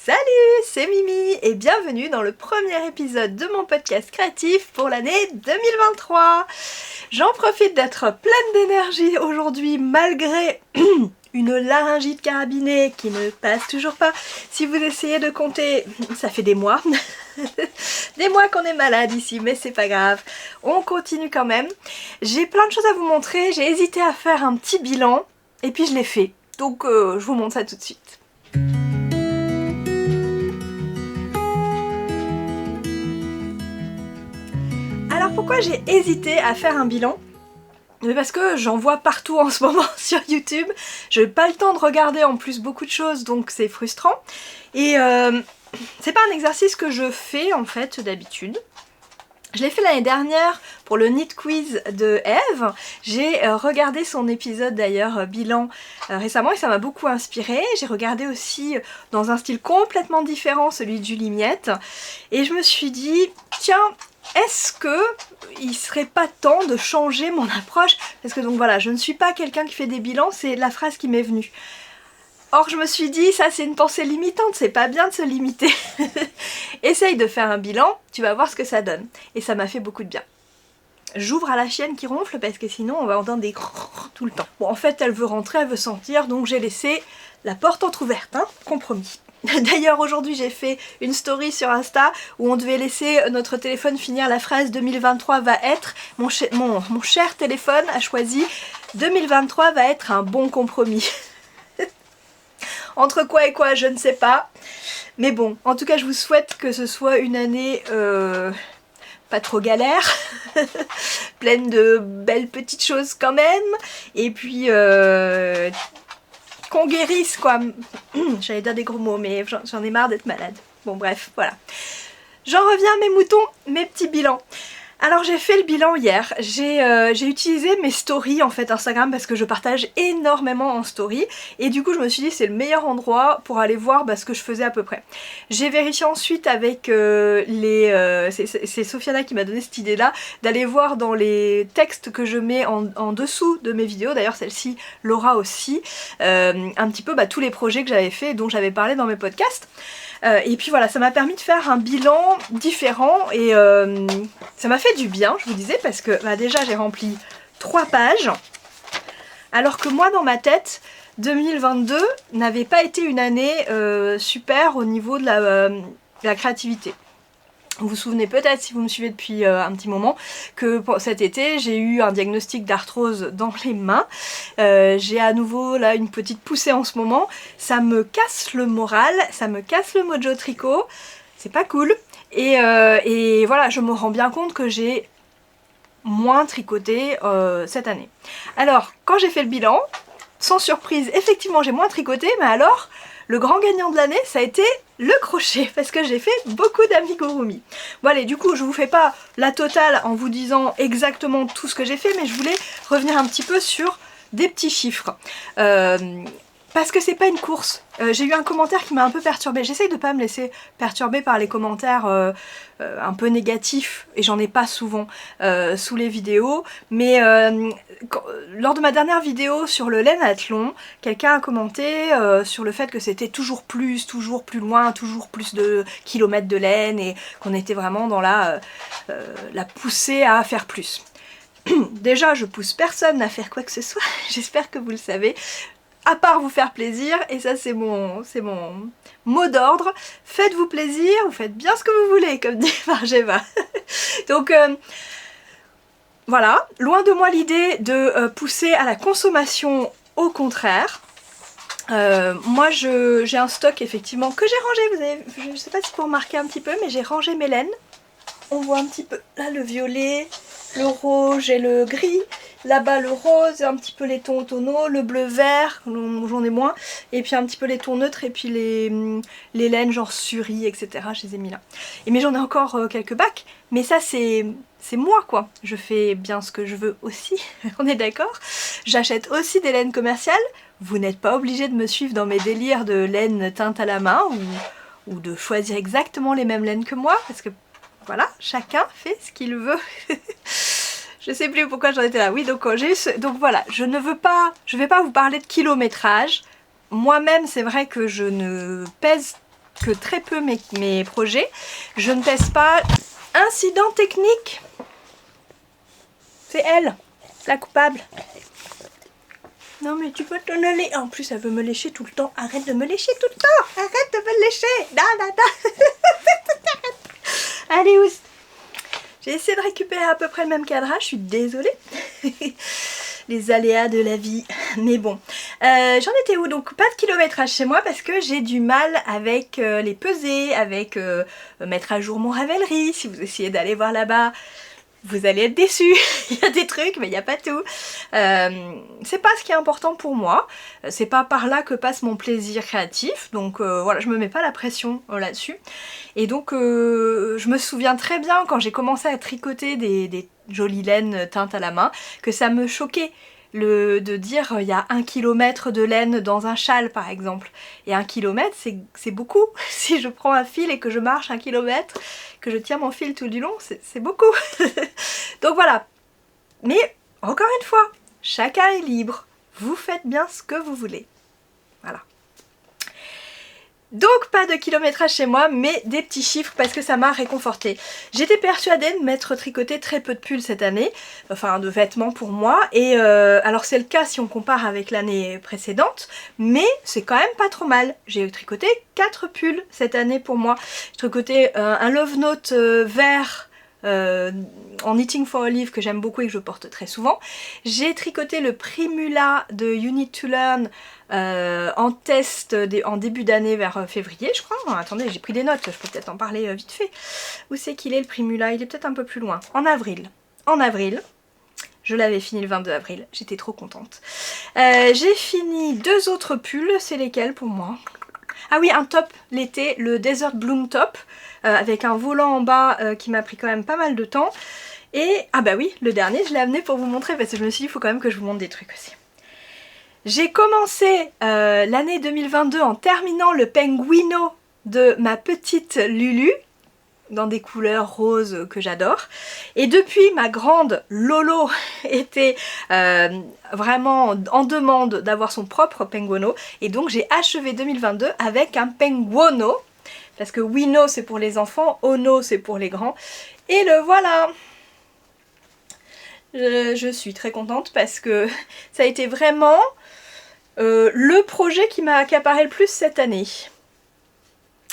Salut, c'est Mimi et bienvenue dans le premier épisode de mon podcast créatif pour l'année 2023. J'en profite d'être pleine d'énergie aujourd'hui malgré une laryngite carabinée qui ne passe toujours pas. Si vous essayez de compter, ça fait des mois. Des mois qu'on est malade ici, mais c'est pas grave. On continue quand même. J'ai plein de choses à vous montrer. J'ai hésité à faire un petit bilan et puis je l'ai fait. Donc je vous montre ça tout de suite. Alors pourquoi j'ai hésité à faire un bilan ? Parce que j'en vois partout en ce moment sur YouTube. Je n'ai pas le temps de regarder en plus beaucoup de choses, donc c'est frustrant. Et c'est pas un exercice que je fais en fait d'habitude. Je l'ai fait l'année dernière pour le Knit Quiz de Eve. J'ai regardé son épisode d'ailleurs bilan récemment et ça m'a beaucoup inspirée. J'ai regardé aussi dans un style complètement différent celui de Julie Miette. Et je me suis dit, tiens, est-ce que il serait pas temps de changer mon approche ? Parce que donc voilà, je ne suis pas quelqu'un qui fait des bilans, c'est la phrase qui m'est venue. Or je me suis dit, ça c'est une pensée limitante, c'est pas bien de se limiter. Essaye de faire un bilan, tu vas voir ce que ça donne. Et ça m'a fait beaucoup de bien. J'ouvre à la chienne qui ronfle parce que sinon on va entendre des tout le temps. Bon en fait elle veut rentrer, elle veut sortir, donc j'ai laissé la porte entrouverte, hein, compromis. D'ailleurs aujourd'hui j'ai fait une story sur Insta où on devait laisser notre téléphone finir la phrase 2023 va être, mon cher téléphone a choisi 2023 va être un bon compromis. Entre quoi et quoi je ne sais pas, mais bon en tout cas je vous souhaite que ce soit une année pas trop galère, pleine de belles petites choses quand même, et puis qu'on guérisse quoi. J'allais dire des gros mots mais j'en ai marre d'être malade. Bon bref, voilà. J'en reviens à mes moutons, mes petits bilans. Alors j'ai fait le bilan hier, j'ai utilisé mes stories en fait Instagram parce que je partage énormément en story et du coup je me suis dit c'est le meilleur endroit pour aller voir ce que je faisais à peu près. J'ai vérifié ensuite avec c'est Sofiana qui m'a donné cette idée là d'aller voir dans les textes que je mets en dessous de mes vidéos, d'ailleurs celle-ci l'aura aussi, un petit peu tous les projets que j'avais fait et dont j'avais parlé dans mes podcasts. Et puis voilà, ça m'a permis de faire un bilan différent et ça m'a fait du bien, je vous disais, parce que déjà j'ai rempli 3 pages, alors que moi dans ma tête, 2022 n'avait pas été une année super au niveau de la créativité. Vous vous souvenez peut-être, si vous me suivez depuis un petit moment, que cet été j'ai eu un diagnostic d'arthrose dans les mains. J'ai à nouveau là une petite poussée en ce moment. Ça me casse le moral, ça me casse le mojo tricot. C'est pas cool. Et voilà, je me rends bien compte que j'ai moins tricoté cette année. Alors, quand j'ai fait le bilan, sans surprise, effectivement j'ai moins tricoté, mais alors... Le grand gagnant de l'année, ça a été le crochet, parce que j'ai fait beaucoup d'amigurumi. Bon allez, du coup, je vous fais pas la totale en vous disant exactement tout ce que j'ai fait, mais je voulais revenir un petit peu sur des petits chiffres. Parce que c'est pas une course. J'ai eu un commentaire qui m'a un peu perturbée. J'essaye de pas me laisser perturber par les commentaires un peu négatifs, et j'en ai pas souvent sous les vidéos, mais lors de ma dernière vidéo sur le laine athlon, quelqu'un a commenté sur le fait que c'était toujours plus loin, toujours plus de kilomètres de laine, et qu'on était vraiment dans la poussée à faire plus. Déjà, je pousse personne à faire quoi que ce soit, j'espère que vous le savez. À part vous faire plaisir, et ça c'est mon mot d'ordre, faites-vous plaisir, vous faites bien ce que vous voulez, comme dit Margeva. Donc voilà, loin de moi l'idée de pousser à la consommation, au contraire. Moi j'ai un stock effectivement que j'ai rangé, je ne sais pas si vous remarquez un petit peu, mais j'ai rangé mes laines. On voit un petit peu là le violet, le rouge et le gris. Là-bas le rose, un petit peu les tons tonaux, le bleu vert, j'en ai moins, et puis un petit peu les tons neutres, et puis les laines genre suri, etc. Je les ai mis là. Et mais j'en ai encore quelques bacs, mais ça c'est moi quoi. Je fais bien ce que je veux aussi, on est d'accord. J'achète aussi des laines commerciales. Vous n'êtes pas obligé de me suivre dans mes délires de laine teinte à la main, ou de choisir exactement les mêmes laines que moi, parce que voilà, chacun fait ce qu'il veut. Je sais plus pourquoi j'en étais là. Oui, donc donc voilà, je vais pas vous parler de kilométrage. Moi-même, c'est vrai que je ne pèse que très peu mes projets. Je ne teste pas. Incident technique. C'est elle, la coupable. Non mais tu peux t'en aller. En plus elle veut me lécher tout le temps. Arrête de me lécher tout le temps. Arrête de me lécher. Non, non, non. Allez, où? J'ai essayé de récupérer à peu près le même cadrage. Je suis désolée. Les aléas de la vie. Mais bon. J'en étais où? Donc pas de kilométrage chez moi parce que j'ai du mal avec les pesées, avec mettre à jour mon Ravelry. Si vous essayez d'aller voir là-bas, vous allez être déçus. Il y a des trucs mais il n'y a pas tout. C'est pas ce qui est important pour moi. C'est pas par là que passe mon plaisir créatif. Donc voilà, je me mets pas la pression là-dessus. Et donc je me souviens très bien quand j'ai commencé à tricoter des jolies laines teintes à la main, que ça me choquait de dire il y a 1 kilomètre de laine dans un châle par exemple. Et 1 kilomètre c'est beaucoup. Si je prends un fil et que je marche 1 kilomètre, que je tiens mon fil tout du long, c'est beaucoup. Donc voilà. Mais encore une fois, chacun est libre. Vous faites bien ce que vous voulez. Voilà. Donc pas de kilométrage chez moi, mais des petits chiffres parce que ça m'a réconfortée. J'étais persuadée de m'être tricoté très peu de pulls cette année, enfin de vêtements pour moi, et alors c'est le cas si on compare avec l'année précédente, mais c'est quand même pas trop mal. J'ai tricoté 4 pulls cette année pour moi. J'ai tricoté un Love Note vert, en Knitting for Olive que j'aime beaucoup et que je porte très souvent. J'ai tricoté le Primula de You Need to Learn en test en début d'année vers février je crois. Attendez, j'ai pris des notes, je peux peut-être en parler vite fait. Où c'est qu'il est le Primula? Il est peut-être un peu plus loin. En avril. En avril. Je l'avais fini le 22 avril, j'étais trop contente. J'ai fini 2 autres pulls, c'est lesquels pour moi? Ah oui, un top l'été, le Desert Bloom Top, avec un volant en bas qui m'a pris quand même pas mal de temps. Et, ah bah oui, le dernier, je l'ai amené pour vous montrer parce que je me suis dit, il faut quand même que je vous montre des trucs aussi. J'ai commencé l'année 2022 en terminant le Penguino de ma petite Lulu, dans des couleurs roses que j'adore. Et depuis, ma grande Lolo était vraiment en demande d'avoir son propre Penguono. Et donc j'ai achevé 2022 avec un Penguono. Parce que Wino c'est pour les enfants, Ono c'est pour les grands. Et le voilà! Je suis très contente parce que ça a été vraiment le projet qui m'a accaparé le plus cette année.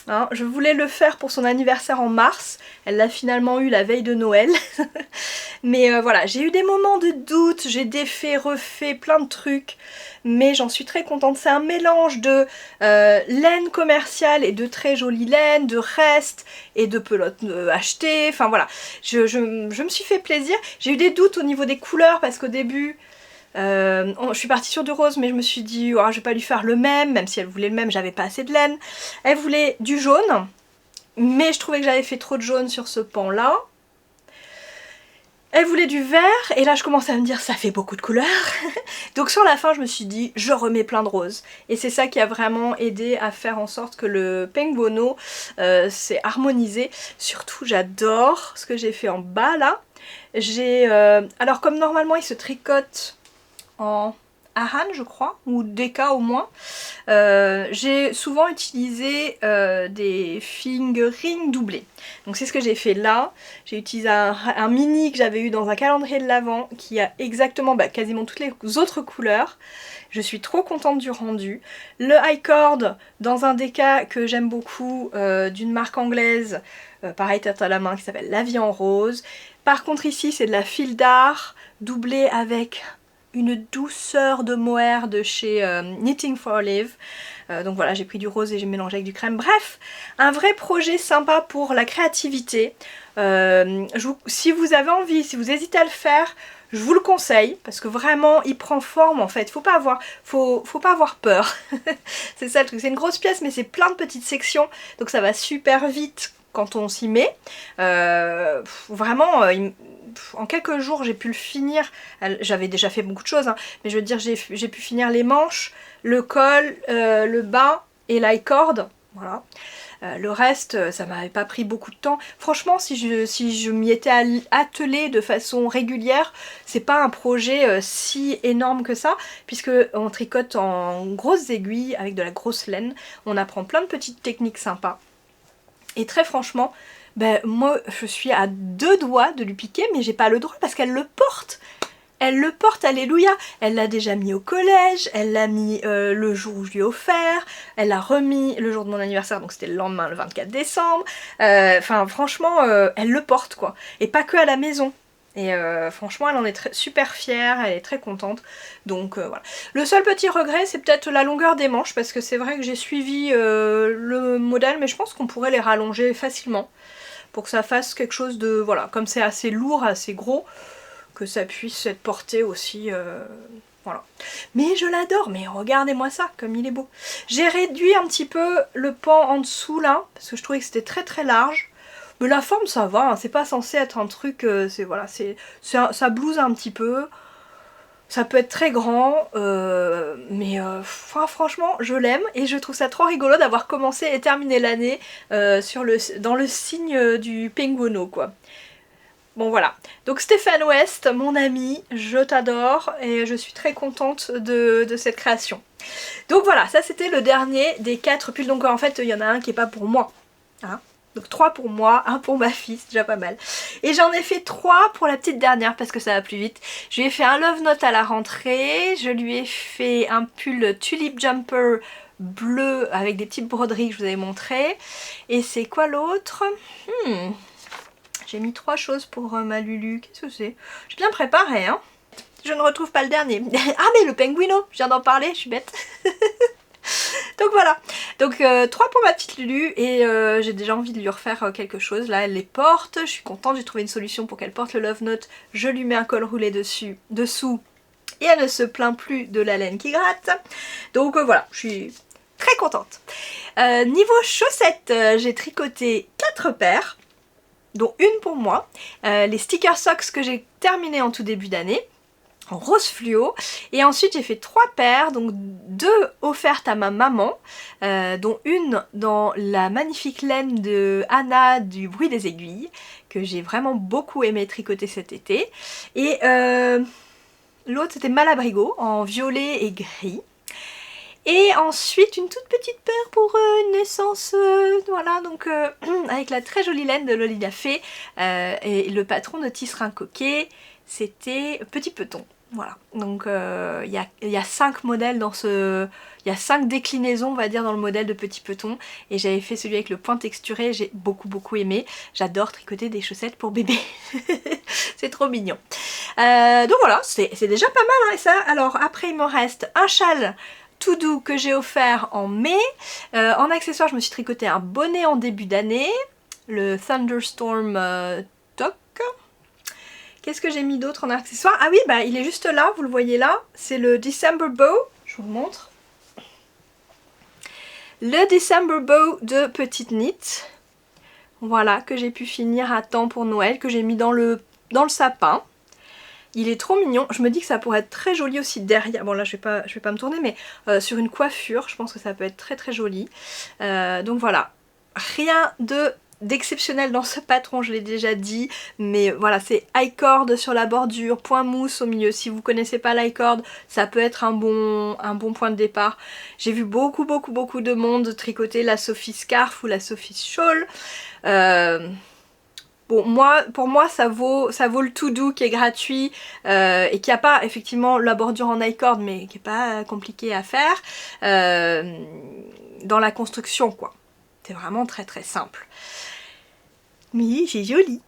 Hein, je voulais le faire pour son anniversaire en mars, elle l'a finalement eu la veille de Noël. Mais voilà, j'ai eu des moments de doute, j'ai défait, refait plein de trucs, mais j'en suis très contente. C'est un mélange de laine commerciale et de très jolie laine, de restes et de pelotes achetées, enfin voilà. Je me suis fait plaisir. J'ai eu des doutes au niveau des couleurs parce qu'au début... je suis partie sur du rose mais je me suis dit oh, je vais pas lui faire le même si elle voulait le même, j'avais pas assez de laine. Elle voulait du jaune mais je trouvais que j'avais fait trop de jaune sur ce pan là. Elle voulait du vert et là je commençais à me dire ça fait beaucoup de couleurs. Donc sur la fin je me suis dit je remets plein de rose. Et c'est ça qui a vraiment aidé à faire en sorte que le Penguono s'est harmonisé. Surtout j'adore ce que j'ai fait en bas là. Alors comme normalement il se tricote en Aran je crois, ou Deka au moins, j'ai souvent utilisé des fingering doublés. Donc c'est ce que j'ai fait là. J'ai utilisé un mini que j'avais eu dans un calendrier de l'Avent qui a exactement quasiment toutes les autres couleurs. Je suis trop contente du rendu. Le high cord dans un Deka que j'aime beaucoup d'une marque anglaise, pareil tête à la main, qui s'appelle La Vie en Rose. Par contre ici c'est de la fil d'art doublée avec une douceur de mohair de chez Knitting for Olive. Donc voilà, j'ai pris du rose et j'ai mélangé avec du crème. Bref, un vrai projet sympa pour la créativité. Si vous avez envie, si vous hésitez à le faire, je vous le conseille parce que vraiment il prend forme en fait. Faut pas avoir peur. C'est ça le truc. C'est une grosse pièce mais c'est plein de petites sections donc ça va super vite quand on s'y met. Vraiment, en quelques jours j'ai pu le finir. J'avais déjà fait beaucoup de choses, hein, mais je veux dire j'ai pu finir les manches, le col, le bas et l'high cord. Voilà. Le reste, ça m'avait pas pris beaucoup de temps. Franchement, si je m'y étais attelée de façon régulière, c'est pas un projet si énorme que ça, puisque on tricote en grosses aiguilles avec de la grosse laine. On apprend plein de petites techniques sympas. Et très franchement, ben, moi je suis à 2 doigts de lui piquer, mais j'ai pas le droit parce qu'elle le porte. Elle le porte, alléluia. Elle l'a déjà mis au collège, elle l'a mis le jour où je lui ai offert, elle l'a remis le jour de mon anniversaire, donc c'était le lendemain, le 24 décembre. Enfin franchement, elle le porte quoi. Et pas que à la maison. Et franchement, elle en est super fière, elle est très contente. Donc voilà. Le seul petit regret, c'est peut-être la longueur des manches, parce que c'est vrai que j'ai suivi le modèle, mais je pense qu'on pourrait les rallonger facilement. Pour que ça fasse quelque chose de... Voilà, comme c'est assez lourd, assez gros, que ça puisse être porté aussi... Voilà. Mais je l'adore, mais regardez-moi ça, comme il est beau. J'ai réduit un petit peu le pan en dessous là, parce que je trouvais que c'était très très large. Mais la forme ça va, hein, c'est pas censé être un truc, c'est voilà, ça blouse un petit peu. Ça peut être très grand, mais franchement je l'aime et je trouve ça trop rigolo d'avoir commencé et terminé l'année dans le signe du pingouino quoi. Bon voilà, donc Stéphane West, mon ami, je t'adore et je suis très contente de cette création. Donc voilà, ça c'était le dernier des 4 pulls, donc en fait il y en a un qui est pas pour moi. Hein, donc 3 pour moi, 1 pour ma fille, c'est déjà pas mal. Et j'en ai fait 3 pour la petite dernière parce que ça va plus vite. Je lui ai fait un love note à la rentrée, je lui ai fait un pull tulip jumper bleu avec des petites broderies que je vous avais montré. Et c'est quoi l'autre? J'ai mis 3 choses pour ma Lulu, qu'est-ce que c'est? J'ai bien préparé hein. Je ne retrouve pas le dernier. Ah mais le pingouino, je viens d'en parler, je suis bête. Donc voilà, donc 3 pour ma petite Lulu et j'ai déjà envie de lui refaire quelque chose. Là elle les porte, je suis contente, j'ai trouvé une solution pour qu'elle porte le love note. Je lui mets un col roulé dessous et elle ne se plaint plus de la laine qui gratte. Donc voilà, je suis très contente. Niveau chaussettes, j'ai tricoté 4 paires, dont une pour moi. Les sticker socks que j'ai terminé en tout début d'année, en rose fluo, et ensuite j'ai fait 3 paires, donc 2 offertes à ma maman, dont une dans la magnifique laine de Anna du bruit des aiguilles, que j'ai vraiment beaucoup aimé tricoter cet été, et l'autre c'était Malabrigo en violet et gris. Et ensuite une toute petite paire pour une naissance, voilà, donc avec la très jolie laine de Lolita Fée, et le patron de Tisserand Coquet, c'était Petit Peton. Voilà, donc il y a 5 modèles dans ce... Il y a 5 déclinaisons on va dire dans le modèle de Petit Peton. Et j'avais fait celui avec le point texturé, j'ai beaucoup aimé. J'adore tricoter des chaussettes pour bébé. C'est trop mignon. Donc voilà, c'est déjà pas mal hein, et ça. Alors après il me reste un châle tout doux que j'ai offert en mai. En accessoire je me suis tricoté un bonnet en début d'année. Le Thunderstorm Toque. Qu'est-ce que j'ai mis d'autre en accessoire? Ah oui, bah il est juste là, vous le voyez là. C'est le December Bow, je vous le montre. Le December Bow de Petite Knit. Voilà, que j'ai pu finir à temps pour Noël, que j'ai mis dans le sapin. Il est trop mignon. Je me dis que ça pourrait être très joli aussi derrière. Bon là je vais pas me tourner, mais sur une coiffure, je pense que ça peut être très joli. Donc voilà, rien d'exceptionnel dans ce patron, je l'ai déjà dit, mais voilà, c'est I-cord sur la bordure, point mousse au milieu. Si vous connaissez pas l'I-cord, ça peut être un bon point de départ. J'ai vu beaucoup de monde tricoter la Sophie Scarf ou la Sophie Shawl. Bon, pour moi ça vaut le tout doux qui est gratuit et qui a pas effectivement la bordure en I-cord, mais qui est pas compliqué à faire dans la construction quoi. C'est vraiment très simple. Mais c'est joli.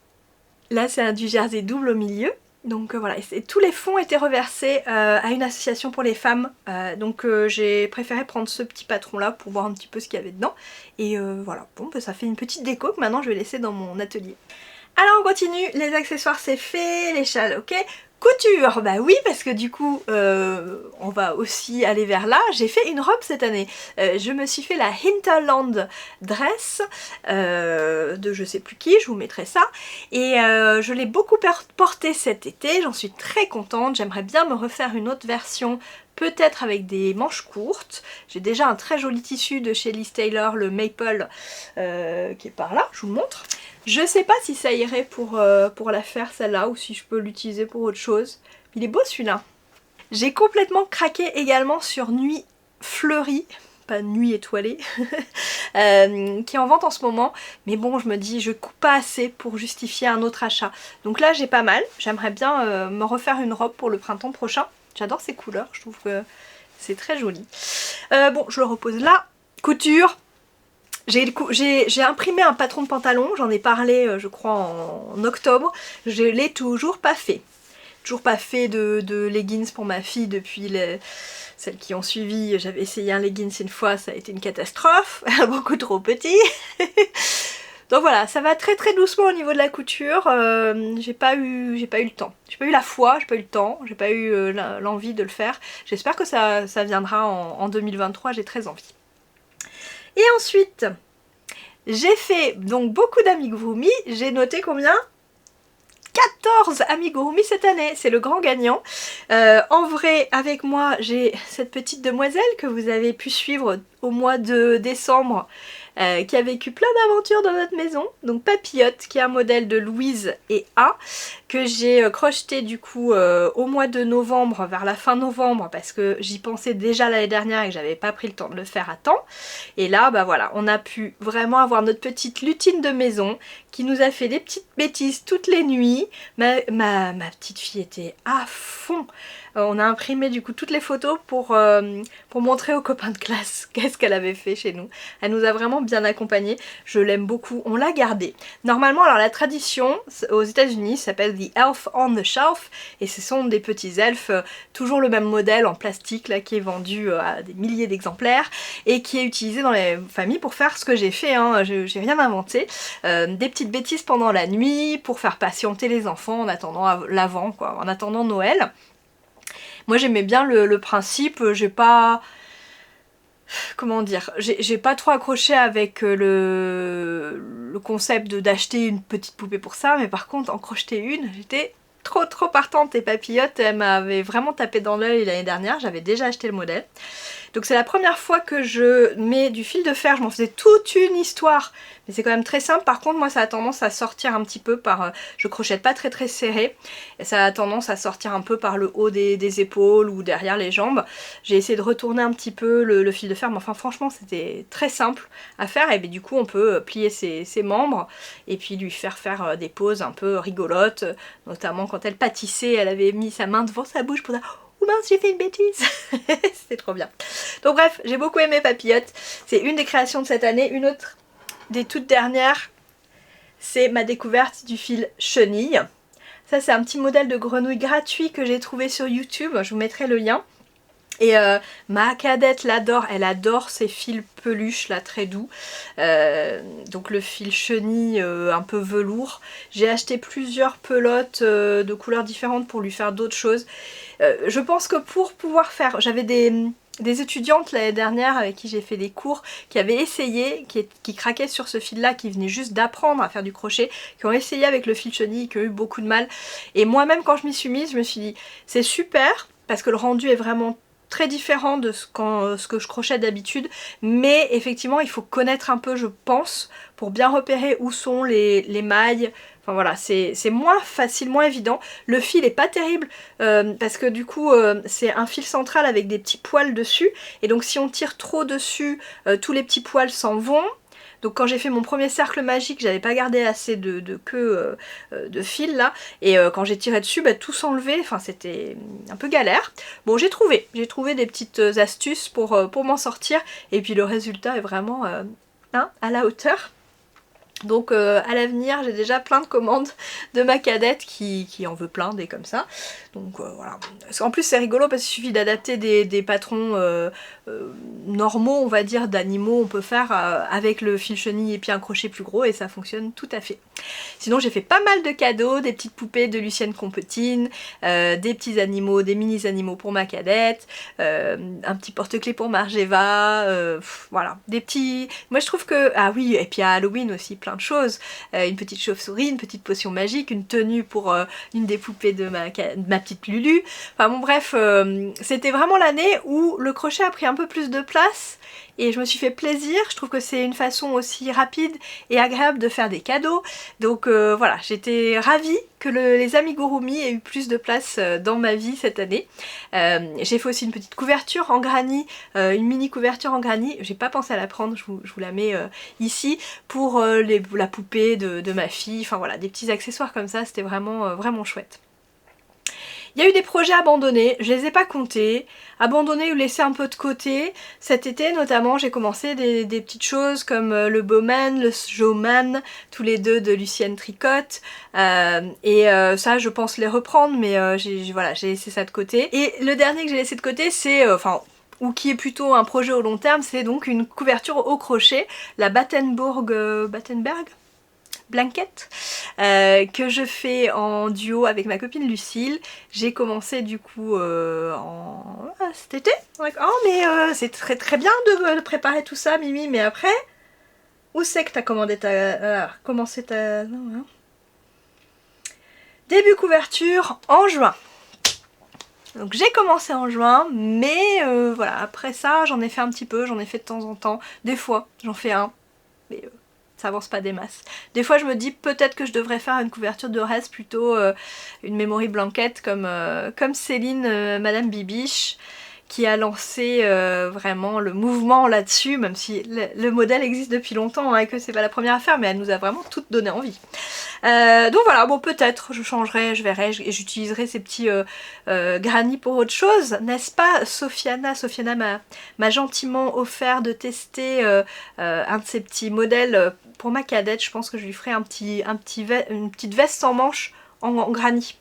Là c'est du jersey double au milieu. Donc voilà, et tous les fonds étaient reversés à une association pour les femmes. Donc j'ai préféré prendre ce petit patron là pour voir un petit peu ce qu'il y avait dedans. Et voilà, bon bah, ça fait une petite déco que maintenant je vais laisser dans mon atelier. Alors on continue, les accessoires c'est fait, les châles ok. Couture, bah oui, parce que du coup on va aussi aller vers là. J'ai fait une robe cette année. Je me suis fait la Hinterland dress de je sais plus qui, je vous mettrai ça. Et je l'ai beaucoup portée cet été, j'en suis très contente. J'aimerais bien me refaire une autre version, peut-être avec des manches courtes. J'ai déjà un très joli tissu de chez Liz Taylor, le Maple, qui est par là, je vous le montre. Je sais pas si ça irait pour la faire celle-là ou si je peux l'utiliser pour autre chose. Il est beau celui-là. J'ai complètement craqué également sur Nuit Fleurie, pas Nuit Étoilée, qui est en vente en ce moment. Mais bon, je me dis, je coupe pas assez pour justifier un autre achat. Donc là, j'ai pas mal. J'aimerais bien me refaire une robe pour le printemps prochain. J'adore ces couleurs, je trouve que c'est très joli. Bon, je le repose là. Couture. J'ai imprimé un patron de pantalon, j'en ai parlé je crois en octobre, je l'ai toujours pas fait. Toujours pas fait de leggings pour ma fille depuis celles qui ont suivi. J'avais essayé un leggings une fois, ça a été une catastrophe, beaucoup trop petit. Donc voilà, ça va très très doucement au niveau de la couture, j'ai pas eu le temps. J'ai pas eu la foi, j'ai pas eu le temps, j'ai pas eu l'envie de le faire. J'espère que ça viendra en 2023, j'ai très envie. Et ensuite, j'ai fait donc beaucoup d'amigurumi, j'ai noté combien ? 14 amigurumi cette année, c'est le grand gagnant. En vrai, avec moi, j'ai cette petite demoiselle que vous avez pu suivre au mois de décembre, qui a vécu plein d'aventures dans notre maison. Donc Papillote, qui est un modèle de Louise et A, que j'ai crocheté du coup au mois de novembre, vers la fin novembre, parce que j'y pensais déjà l'année dernière et que j'avais pas pris le temps de le faire à temps. Et là, bah voilà, on a pu vraiment avoir notre petite lutine de maison qui nous a fait des petites bêtises toutes les nuits. Ma petite fille était à fond. On a imprimé du coup toutes les photos pour montrer aux copains de classe qu'est-ce qu'elle avait fait chez nous. Elle nous a vraiment bien accompagnés, je l'aime beaucoup, on l'a gardée. Normalement, alors la tradition aux États-Unis s'appelle The Elf on the Shelf et ce sont des petits elfes, toujours le même modèle en plastique là qui est vendu à des milliers d'exemplaires et qui est utilisé dans les familles pour faire ce que j'ai fait, hein. J'ai rien inventé. Des petites bêtises pendant la nuit pour faire patienter les enfants en attendant l'avant quoi, en attendant Noël. Moi j'aimais bien le principe, j'ai pas... Comment dire, j'ai pas trop accroché avec le concept d'acheter une petite poupée pour ça, mais par contre en crocheter une, j'étais trop partante. Et Papillote, elle m'avait vraiment tapé dans l'œil l'année dernière, j'avais déjà acheté le modèle. Donc c'est la première fois que je mets du fil de fer, je m'en faisais toute une histoire, mais c'est quand même très simple. Par contre moi ça a tendance à sortir un petit peu par... je crochette pas très serré, et ça a tendance à sortir un peu par le haut des épaules ou derrière les jambes. J'ai essayé de retourner un petit peu le fil de fer, mais enfin franchement c'était très simple à faire, et bien, du coup on peut plier ses membres et puis lui faire des poses un peu rigolotes, notamment quand elle pâtissait, elle avait mis sa main devant sa bouche pour dire... Oh mince, j'ai fait une bêtise. C'était trop bien. Donc bref, j'ai beaucoup aimé Papillote. C'est une des créations de cette année. Une autre des toutes dernières, c'est ma découverte du fil chenille. Ça c'est un petit modèle de grenouille gratuit que j'ai trouvé sur YouTube. Je vous mettrai le lien. Et ma cadette l'adore, elle adore ces fils peluches là très doux, donc le fil chenille un peu velours. J'ai acheté plusieurs pelotes de couleurs différentes pour lui faire d'autres choses. Je pense que pour pouvoir faire, j'avais des étudiantes l'année dernière avec qui j'ai fait des cours qui avaient essayé, qui craquaient sur ce fil là, qui venaient juste d'apprendre à faire du crochet, qui ont essayé avec le fil chenille, qui ont eu beaucoup de mal. Et moi-même quand je m'y suis mise, je me suis dit c'est super parce que le rendu est vraiment très différent de ce que je crochète d'habitude, mais effectivement il faut connaître un peu je pense pour bien repérer où sont les mailles. Enfin voilà, c'est moins facile, moins évident. Le fil est pas terrible parce que du coup c'est un fil central avec des petits poils dessus, et donc si on tire trop dessus, tous les petits poils s'en vont. Donc quand j'ai fait mon premier cercle magique, j'avais pas gardé assez de queue de fil là, et quand j'ai tiré dessus, bah, tout s'enlevait, enfin c'était un peu galère. Bon, j'ai trouvé des petites astuces pour m'en sortir, et puis le résultat est vraiment hein, à la hauteur. Donc à l'avenir j'ai déjà plein de commandes de ma cadette qui en veut plein des comme ça. Donc voilà. En plus c'est rigolo parce qu'il suffit d'adapter des patrons normaux on va dire d'animaux on peut faire avec le fil chenille et puis un crochet plus gros et ça fonctionne tout à fait. Sinon j'ai fait pas mal de cadeaux, des petites poupées de Lucienne Compotine, des petits animaux, des mini animaux pour ma cadette, un petit porte-clés pour Margeva, voilà, des petits... Moi je trouve que... Ah oui, et puis à Halloween aussi plein de choses, une petite chauve-souris, une petite potion magique, une tenue pour une des poupées de ma petite Lulu, enfin bon bref, c'était vraiment l'année où le crochet a pris un peu plus de place et je me suis fait plaisir, je trouve que c'est une façon aussi rapide et agréable de faire des cadeaux, donc voilà, j'étais ravie que les amigurumi aient eu plus de place dans ma vie cette année. J'ai fait aussi une petite couverture en granit, une mini couverture en granit, j'ai pas pensé à la prendre, je vous la mets ici, pour la poupée de ma fille, enfin voilà, des petits accessoires comme ça, c'était vraiment, vraiment chouette. Il y a eu des projets abandonnés, je les ai pas comptés, abandonnés ou laissés un peu de côté. Cet été notamment j'ai commencé des petites choses comme le Bowman, le Joman, tous les deux de Lucienne Tricotte. Ça je pense les reprendre mais voilà, j'ai laissé ça de côté. Et le dernier que j'ai laissé de côté c'est, ou qui est plutôt un projet au long terme, c'est donc une couverture au crochet, la Battenberg Blanket, que je fais en duo avec ma copine Lucille. J'ai commencé du coup cet été. Oh mais c'est très très bien de préparer tout ça Mimi, mais après, où c'est que t'as commandé commencé ta... Non, hein. Début couverture en juin. Donc j'ai commencé en juin, mais voilà, après ça j'en ai fait un petit peu, j'en ai fait de temps en temps, des fois j'en fais un, mais ça avance pas des masses. Des fois je me dis peut-être que je devrais faire une couverture de reste plutôt une memory blanket comme Céline Madame Bibiche qui a lancé vraiment le mouvement là-dessus, même si le modèle existe depuis longtemps et que c'est pas la première affaire, mais elle nous a vraiment toutes donné envie. Donc voilà, bon peut-être je changerai, je verrai et j'utiliserai ces petits granits pour autre chose, n'est-ce pas Sofiana? Sofiana m'a gentiment offert de tester un de ces petits modèles pour ma cadette. Je pense que je lui ferai une petite veste sans manches en granit,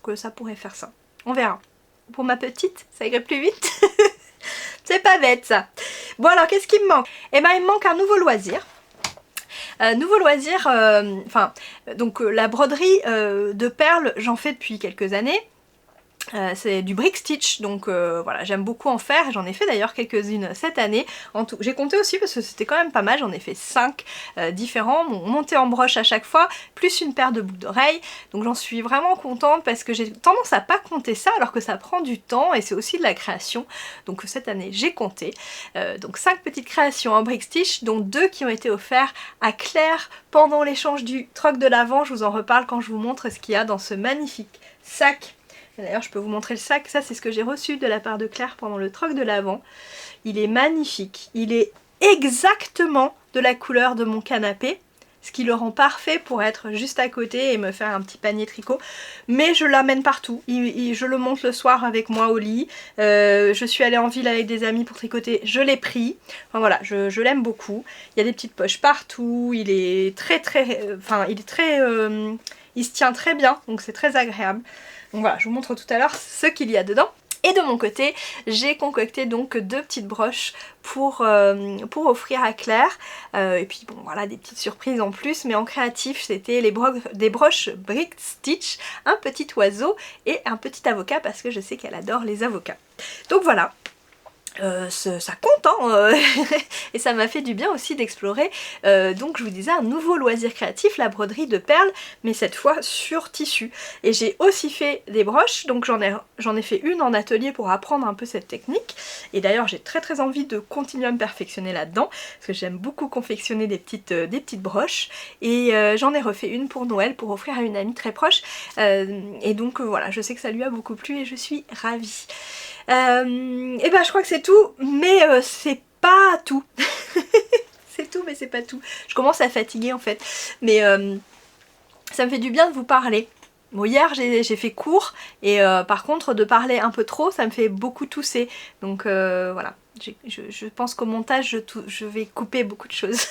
que ça pourrait faire ça, on verra. Pour ma petite, ça irait plus vite. C'est pas bête ça. Bon alors qu'est-ce qui me manque? Eh ben il me manque un nouveau loisir. Donc la broderie de perles, j'en fais depuis quelques années. C'est du brick stitch, donc voilà, j'aime beaucoup en faire, j'en ai fait d'ailleurs quelques-unes cette année. En tout, j'ai compté aussi parce que c'était quand même pas mal, j'en ai fait 5 différents, montés en broche à chaque fois, plus une paire de boucles d'oreilles, donc j'en suis vraiment contente parce que j'ai tendance à pas compter ça alors que ça prend du temps et c'est aussi de la création, donc cette année j'ai compté. Donc 5 petites créations en brick stitch, dont 2 qui ont été offertes à Claire pendant l'échange du troc de l'Avent. Je vous en reparle quand je vous montre ce qu'il y a dans ce magnifique sac. D'ailleurs je peux vous montrer le sac, ça c'est ce que j'ai reçu de la part de Claire pendant le troc de l'Avent. Il est magnifique, il est exactement de la couleur de mon canapé, ce qui le rend parfait pour être juste à côté et me faire un petit panier tricot. Mais je l'amène partout, je le monte le soir avec moi au lit, je suis allée en ville avec des amis pour tricoter, je l'ai pris. Enfin voilà, je l'aime beaucoup. Il y a des petites poches partout, il est il se tient très bien, donc c'est très agréable. Donc voilà, je vous montre tout à l'heure ce qu'il y a dedans. Et de mon côté, j'ai concocté donc 2 petites broches pour offrir à Claire. Et puis bon voilà, des petites surprises en plus, mais en créatif c'était des broches brick stitch, un petit oiseau et un petit avocat parce que je sais qu'elle adore les avocats. Donc voilà. Ça compte hein et ça m'a fait du bien aussi d'explorer donc je vous disais un nouveau loisir créatif, la broderie de perles, mais cette fois sur tissu. Et j'ai aussi fait des broches, donc j'en ai fait une en atelier pour apprendre un peu cette technique, et d'ailleurs j'ai très envie de continuer à me perfectionner là-dedans parce que j'aime beaucoup confectionner des petites broches, et j'en ai refait une pour Noël pour offrir à une amie très proche, et donc voilà, je sais que ça lui a beaucoup plu et je suis ravie. Et ben je crois que c'est tout, mais c'est pas tout. C'est tout mais c'est pas tout. Je commence à fatiguer en fait, mais ça me fait du bien de vous parler. Bon, hier j'ai fait court et par contre de parler un peu trop ça me fait beaucoup tousser, donc voilà, je pense qu'au montage je vais couper beaucoup de choses.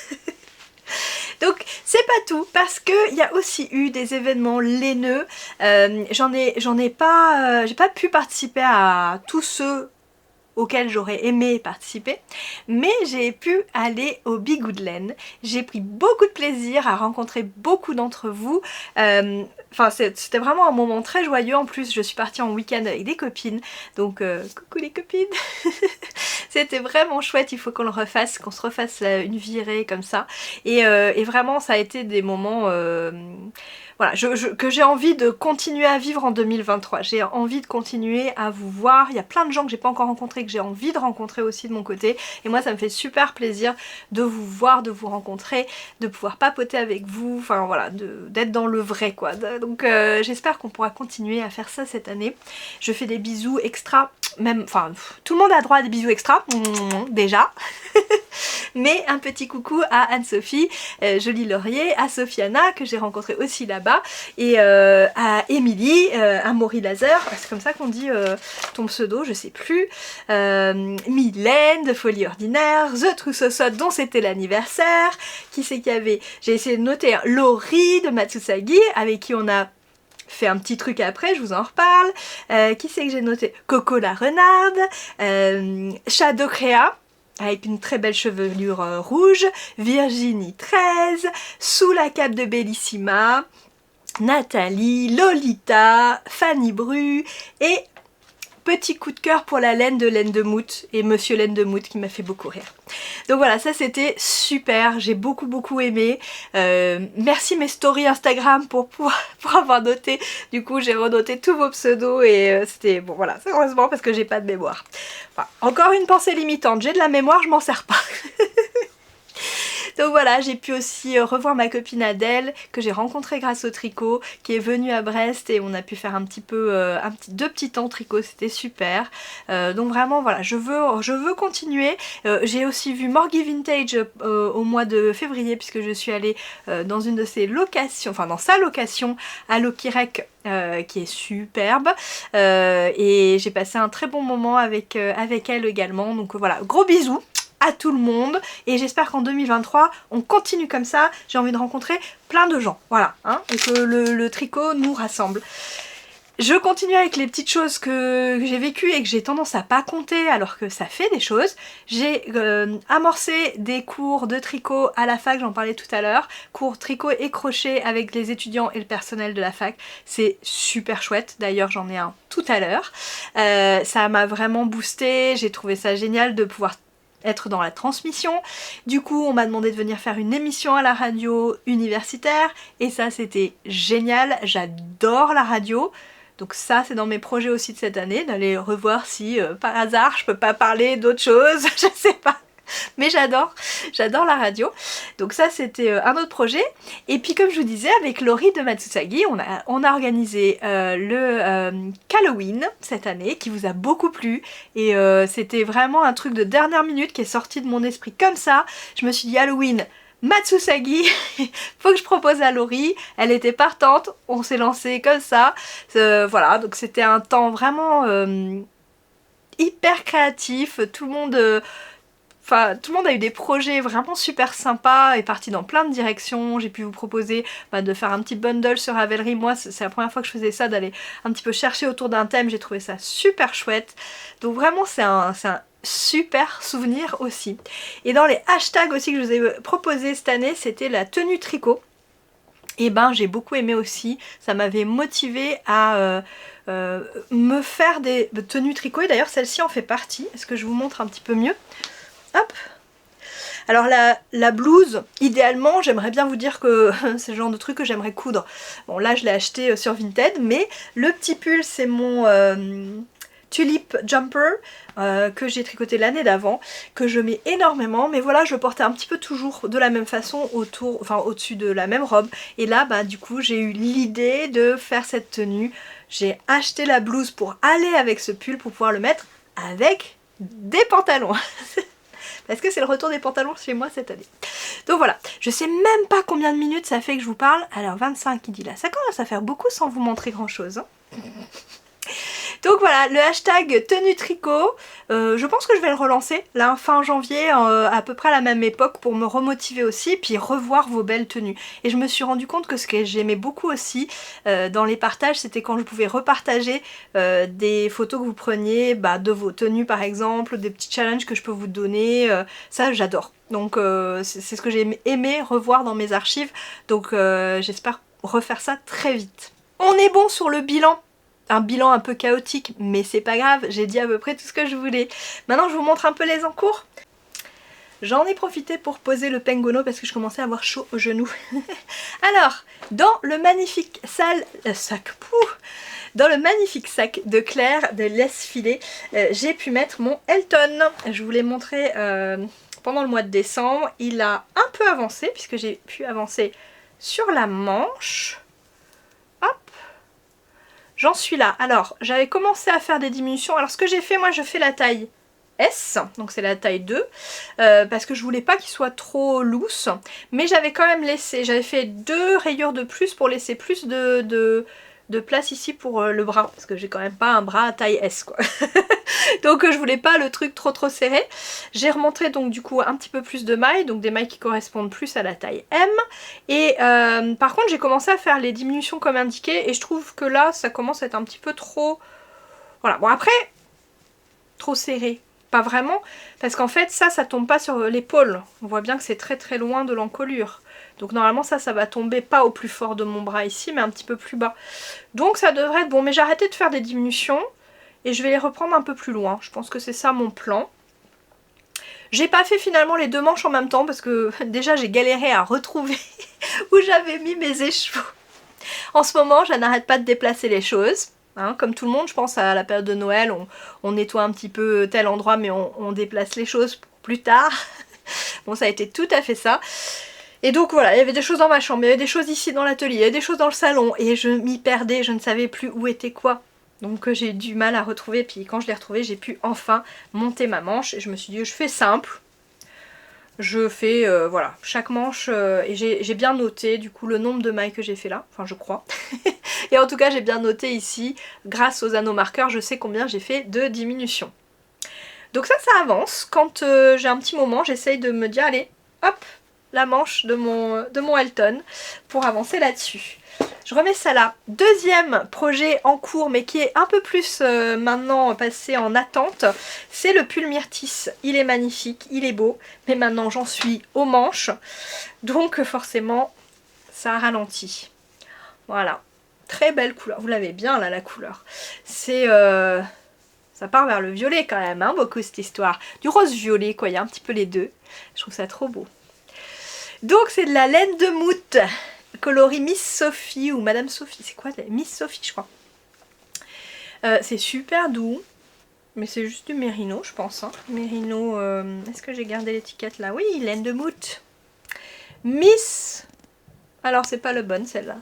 Donc c'est pas tout, parce qu'il y a aussi eu des événements laineux. J'ai pas pu participer à tous ceux auquel j'aurais aimé participer, mais j'ai pu aller au Bigoudlen. J'ai pris beaucoup de plaisir à rencontrer beaucoup d'entre vous. Enfin, c'était vraiment un moment très joyeux. En plus, je suis partie en week-end avec des copines, donc coucou les copines. C'était vraiment chouette, il faut qu'on le refasse, qu'on se refasse une virée comme ça. Et vraiment, ça a été des moments... voilà, que j'ai envie de continuer à vivre en 2023. J'ai envie de continuer à vous voir. Il y a plein de gens que j'ai pas encore rencontrés, que j'ai envie de rencontrer aussi de mon côté. Et moi, ça me fait super plaisir de vous voir, de vous rencontrer, de pouvoir papoter avec vous. Enfin voilà, d'être dans le vrai quoi. Donc j'espère qu'on pourra continuer à faire ça cette année. Je fais des bisous extra. Même, enfin, tout le monde a droit à des bisous extra, déjà. Mais un petit coucou à Anne-Sophie, Jolie Laurier, à Sofiana, que j'ai rencontrée aussi là-bas, et à Émilie, à Maury Laser, c'est comme ça qu'on dit ton pseudo, je sais plus, Mylène de Folie Ordinaire, The Troussosot dont c'était l'anniversaire, qui c'est qu'il y avait, j'ai essayé de noter, hein, Laurie de Matsusagi, avec qui on a fait un petit truc après, je vous en reparle. Qui c'est que j'ai noté? Coco la renarde, Shadow Crea, avec une très belle chevelure rouge, Virginie 13, Sous la cape de Bellissima, Nathalie, Lolita, Fanny Bru et petit coup de cœur pour la laine de Mout et Monsieur Laine de Mout qui m'a fait beaucoup rire. Donc voilà, ça c'était super, j'ai beaucoup aimé. Merci mes stories Instagram pour avoir noté. Du coup j'ai renoté tous vos pseudos et c'était bon voilà, c'est heureusement parce que j'ai pas de mémoire. Enfin, encore une pensée limitante, j'ai de la mémoire, je m'en sers pas. Donc voilà, j'ai pu aussi revoir ma copine Adèle que j'ai rencontrée grâce au tricot, qui est venue à Brest et on a pu faire un petit peu, deux petits temps tricot, c'était super. Donc vraiment voilà, je veux continuer. J'ai aussi vu Morgy Vintage au mois de février puisque je suis allée dans une de ses locations, enfin dans sa location à Lokirec. Qui est superbe et j'ai passé un très bon moment avec elle également, donc voilà, gros bisous à tout le monde et j'espère qu'en 2023 on continue comme ça. J'ai envie de rencontrer plein de gens, voilà, hein, et que le tricot nous rassemble. Je continue avec les petites choses que j'ai vécues et que j'ai tendance à pas compter alors que ça fait des choses. J'ai amorcé des cours de tricot à la fac, j'en parlais tout à l'heure, cours tricot et crochet avec les étudiants et le personnel de la fac. C'est super chouette, d'ailleurs j'en ai un tout à l'heure. Ça m'a vraiment boosté, j'ai trouvé ça génial de pouvoir être dans la transmission. Du coup on m'a demandé de venir faire une émission à la radio universitaire et ça c'était génial, j'adore la radio. Donc ça c'est dans mes projets aussi de cette année, d'aller revoir si par hasard je peux pas parler d'autre chose, je sais pas. Mais j'adore la radio. Donc ça c'était un autre projet. Et puis comme je vous disais, avec Laurie de Matsusagi, on a organisé le Halloween cette année qui vous a beaucoup plu. Et c'était vraiment un truc de dernière minute qui est sorti de mon esprit comme ça. Je me suis dit Halloween, Matsusagi, faut que je propose à Laurie, elle était partante, on s'est lancé comme ça, voilà, donc c'était un temps vraiment hyper créatif, tout le monde a eu des projets vraiment super sympas et parti dans plein de directions. J'ai pu vous proposer de faire un petit bundle sur Ravelry. Moi c'est la première fois que je faisais ça, d'aller un petit peu chercher autour d'un thème, j'ai trouvé ça super chouette. Donc vraiment c'est un super souvenir aussi. Et dans les hashtags aussi que je vous ai proposé cette année, c'était la tenue tricot. Et ben j'ai beaucoup aimé aussi, ça m'avait motivée à me faire des tenues tricot. Et d'ailleurs celle-ci en fait partie. Est-ce que je vous montre un petit peu mieux? Hop. Alors la blouse, idéalement, j'aimerais bien vous dire que c'est le genre de truc que j'aimerais coudre. Bon là je l'ai acheté sur Vinted, mais le petit pull c'est mon Tulip Jumper que j'ai tricoté l'année d'avant, que je mets énormément, mais voilà je le portais un petit peu toujours de la même façon autour, enfin au-dessus de la même robe. Et là du coup j'ai eu l'idée de faire cette tenue. J'ai acheté la blouse pour aller avec ce pull pour pouvoir le mettre avec des pantalons. Parce que c'est le retour des pantalons chez moi cette année. Donc voilà, je sais même pas combien de minutes ça fait que je vous parle. Alors 25 il dit là, ça commence à faire beaucoup sans vous montrer grand chose. Hein. Donc voilà, le hashtag tenue tricot, je pense que je vais le relancer là fin janvier à peu près à la même époque pour me remotiver aussi, puis revoir vos belles tenues. Et je me suis rendu compte que ce que j'aimais beaucoup aussi dans les partages, c'était quand je pouvais repartager des photos que vous preniez de vos tenues par exemple, des petits challenges que je peux vous donner, ça j'adore. Donc c'est ce que j'ai aimé revoir dans mes archives, donc j'espère refaire ça très vite. On est bon sur le bilan. Un bilan un peu chaotique, mais c'est pas grave, j'ai dit à peu près tout ce que je voulais. Maintenant je vous montre un peu les encours. J'en ai profité pour poser le pengono parce que je commençais à avoir chaud aux genoux. Alors, dans le magnifique dans le magnifique sac de Claire de laisse-filet, j'ai pu mettre mon Elton. Je vous l'ai montré pendant le mois de décembre. Il a un peu avancé puisque j'ai pu avancer sur la manche. Hop. J'en suis là. Alors, j'avais commencé à faire des diminutions. Alors, ce que j'ai fait, moi, je fais la taille S, donc c'est la taille 2, parce que je voulais pas qu'il soit trop loose. Mais j'avais quand même laissé, j'avais fait 2 rayures de plus pour laisser plus de place ici pour le bras. Parce que j'ai quand même pas un bras à taille S, quoi. Donc je voulais pas le truc trop serré. J'ai remonté donc du coup un petit peu plus de mailles, donc des mailles qui correspondent plus à la taille M. Et par contre j'ai commencé à faire les diminutions comme indiqué et je trouve que là ça commence à être un petit peu trop... Voilà, bon après, trop serré. Pas vraiment, parce qu'en fait ça tombe pas sur l'épaule. On voit bien que c'est très loin de l'encolure. Donc normalement ça va tomber pas au plus fort de mon bras ici, mais un petit peu plus bas. Donc ça devrait être bon, mais j'ai arrêté de faire des diminutions. Et je vais les reprendre un peu plus loin. Je pense que c'est ça mon plan. J'ai pas fait finalement les 2 manches en même temps parce que déjà j'ai galéré à retrouver où j'avais mis mes écheveaux. En ce moment, je n'arrête pas de déplacer les choses. Hein, comme tout le monde, je pense à la période de Noël, on nettoie un petit peu tel endroit mais on déplace les choses pour plus tard. Bon, ça a été tout à fait ça. Et donc voilà, il y avait des choses dans ma chambre, il y avait des choses ici dans l'atelier, il y avait des choses dans le salon et je m'y perdais, je ne savais plus où était quoi. Donc j'ai eu du mal à retrouver, puis quand je l'ai retrouvé, j'ai pu enfin monter ma manche. Et je me suis dit, je fais simple. Je fais, voilà, chaque manche, et j'ai bien noté du coup le nombre de mailles que j'ai fait là, enfin je crois. Et en tout cas, j'ai bien noté ici, grâce aux anneaux marqueurs, je sais combien j'ai fait de diminution. Donc ça avance. Quand j'ai un petit moment, j'essaye de me dire, allez, hop, la manche de mon Elton pour avancer là-dessus. Je remets ça là. Deuxième projet en cours mais qui est un peu plus maintenant passé en attente, c'est le pull Myrtis. Il est magnifique, il est beau, mais maintenant j'en suis aux manches, donc forcément ça ralentit. Voilà, très belle couleur, vous l'avez bien là la couleur. C'est... ça part vers le violet quand même, hein, beaucoup cette histoire. Du rose violet quoi, il y a un petit peu les deux. Je trouve ça trop beau. Donc c'est de la laine de moute. Coloris Miss Sophie ou Madame Sophie, c'est quoi? Miss Sophie je crois. C'est super doux, mais c'est juste du mérino je pense. Hein. Mérino, est-ce que j'ai gardé l'étiquette là? Oui, laine de moute. Miss, alors c'est pas le bon celle-là.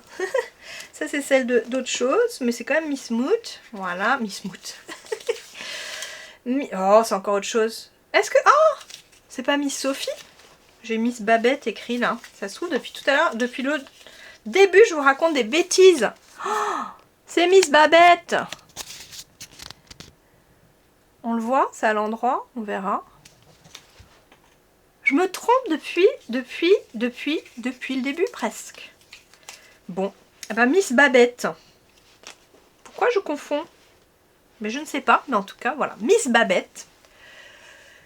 Ça c'est celle d'autre chose, mais c'est quand même Miss Moute. Voilà, Miss Moute. Oh, c'est encore autre chose. Est-ce que... Oh, c'est pas Miss Sophie? J'ai Miss Babette écrit là. Ça se trouve depuis tout à l'heure, depuis le début, je vous raconte des bêtises. Oh, c'est Miss Babette. On le voit, c'est à l'endroit, on verra. Je me trompe depuis le début presque. Bon, eh ben Miss Babette. Pourquoi je confonds? Mais je ne sais pas, mais en tout cas, voilà. Miss Babette,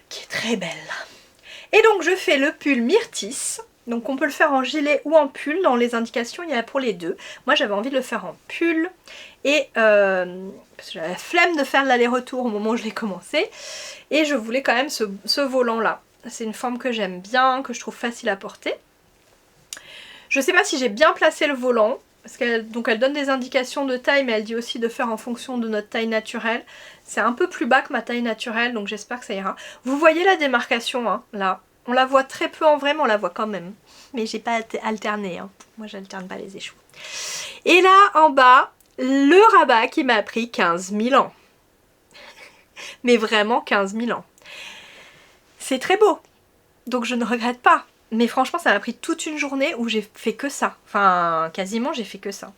qui est très belle. Et donc je fais le pull Myrtis. Donc on peut le faire en gilet ou en pull, dans les indications il y a pour les deux. Moi j'avais envie de le faire en pull et parce que j'avais la flemme de faire l'aller-retour au moment où je l'ai commencé. Et je voulais quand même ce volant là. C'est une forme que j'aime bien, que je trouve facile à porter. Je sais pas si j'ai bien placé le volant, parce qu'elle donne des indications de taille, mais elle dit aussi de faire en fonction de notre taille naturelle. C'est un peu plus bas que ma taille naturelle, donc j'espère que ça ira. Vous voyez la démarcation, hein, là. On la voit très peu en vrai, mais on la voit quand même. Mais j'ai pas alterné, hein. Moi j'alterne pas les échos. Et là, en bas, le rabat qui m'a pris 15 000 ans. Mais vraiment 15 000 ans. C'est très beau, donc je ne regrette pas. Mais franchement, ça m'a pris toute une journée où j'ai fait que ça. Enfin, quasiment j'ai fait que ça.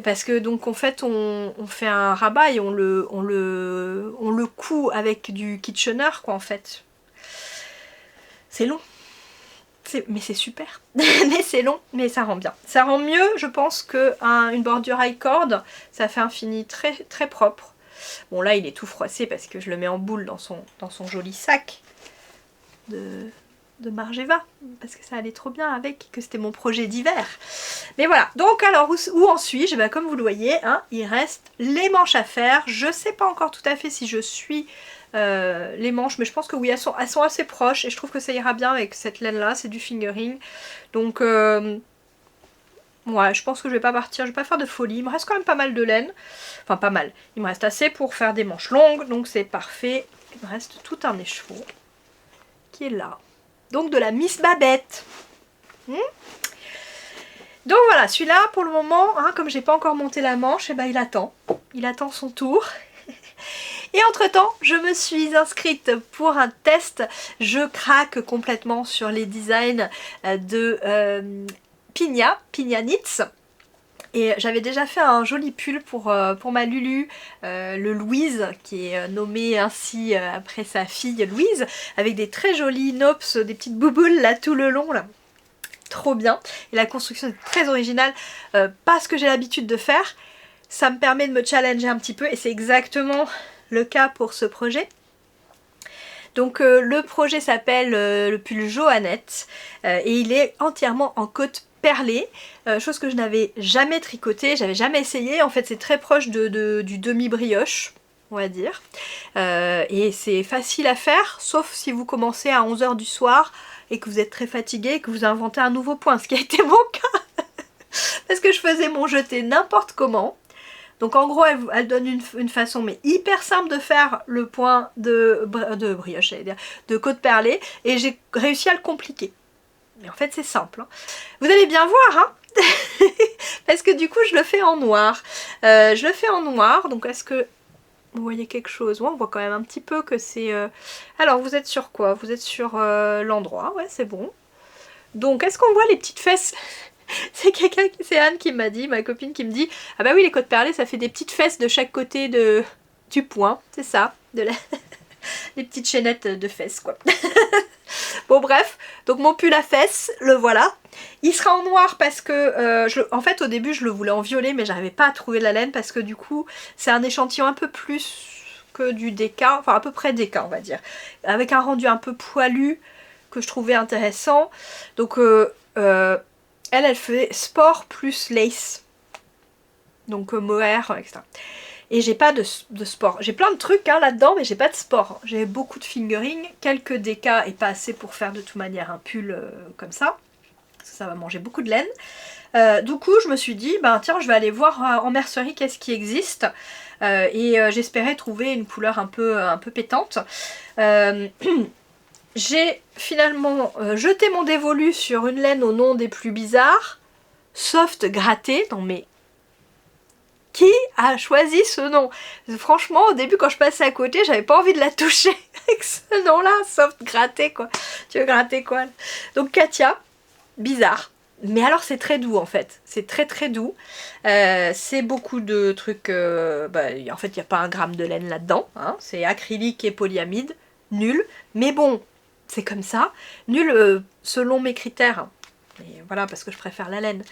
parce que donc en fait on fait un rabat et on le coud avec du Kitchener quoi en fait. C'est long. Mais c'est super. Mais c'est long, mais ça rend bien. Ça rend mieux, je pense, qu'une bordure high cord. Ça fait un fini très, très propre. Bon là il est tout froissé parce que je le mets en boule dans son joli sac de Margeva. Parce que ça allait trop bien avec, que c'était mon projet d'hiver. Mais voilà, donc alors où en suis-je? Ben, comme vous le voyez, hein, il reste les manches à faire. Je sais pas encore tout à fait si je suis les manches, mais je pense que oui, elles sont assez proches et je trouve que ça ira bien avec cette laine là, c'est du fingering. Donc ouais, je pense que je vais pas partir, je vais pas faire de folie. Il me reste quand même pas mal de laine, enfin pas mal, il me reste assez pour faire des manches longues, donc c'est parfait. Il me reste tout un écheveau qui est là, donc de la Miss Babette. Donc voilà, celui-là pour le moment, hein, comme j'ai pas encore monté la manche, et ben il attend son tour. Et entre temps, je me suis inscrite pour un test. Je craque complètement sur les designs de Pina Knits. Et j'avais déjà fait un joli pull pour ma Lulu, le Louise, qui est nommé ainsi après sa fille Louise, avec des très jolis nops, des petites bouboules là tout le long là. Trop bien. Et la construction est très originale, pas ce que j'ai l'habitude de faire. Ça me permet de me challenger un petit peu et c'est exactement le cas pour ce projet. Donc le projet s'appelle le pull Joannette et il est entièrement en côte perlée, chose que je n'avais jamais tricoté, j'avais jamais essayé. En fait c'est très proche du demi-brioche, on va dire, et c'est facile à faire, sauf si vous commencez à 11 h du soir et que vous êtes très fatigué et que vous inventez un nouveau point, ce qui a été mon cas parce que je faisais mon jeté n'importe comment. Donc en gros elle donne une façon mais hyper simple de faire le point de brioche, j'allais dire, de côte perlée, et j'ai réussi à le compliquer. Mais en fait c'est simple, hein. Vous allez bien voir, hein. Parce que du coup je le fais en noir. Je le fais en noir, donc est-ce que vous voyez quelque chose? Ouais, on voit quand même un petit peu que c'est... Alors vous êtes sur quoi? Vous êtes sur l'endroit, ouais c'est bon. Donc est-ce qu'on voit les petites fesses? C'est Anne qui m'a dit, ma copine qui me dit, ah bah oui les côtes perlées ça fait des petites fesses de chaque côté du point, c'est ça, les petites chaînettes de fesses quoi. Bon bref, donc mon pull à fesses, le voilà. Il sera en noir parce que, en fait au début je le voulais en violet mais j'arrivais pas à trouver la laine parce que du coup c'est un échantillon un peu plus que du DK, enfin à peu près DK on va dire, avec un rendu un peu poilu que je trouvais intéressant. Donc elle fait sport plus lace, donc mohair, etc. Et j'ai pas de sport. J'ai plein de trucs hein, là-dedans, mais j'ai pas de sport. J'ai beaucoup de fingering, quelques DK et pas assez pour faire de toute manière un pull comme ça. Parce que ça va manger beaucoup de laine. Du coup, je me suis dit, ben tiens, je vais aller voir en mercerie qu'est-ce qui existe. Et j'espérais trouver une couleur un peu pétante. J'ai finalement jeté mon dévolu sur une laine au nom des plus bizarres, Soft Gratté. Non mais qui a choisi ce nom? Franchement au début quand je passais à côté j'avais pas envie de la toucher avec ce nom là, Soft Gratté quoi. Tu veux gratter quoi? Donc Katia, bizarre. Mais alors c'est très doux en fait, c'est très très doux. C'est beaucoup de trucs, en fait il n'y a pas un gramme de laine là-dedans, hein. C'est acrylique et polyamide, nul. Mais bon, c'est comme ça, nul selon mes critères, et voilà parce que je préfère la laine.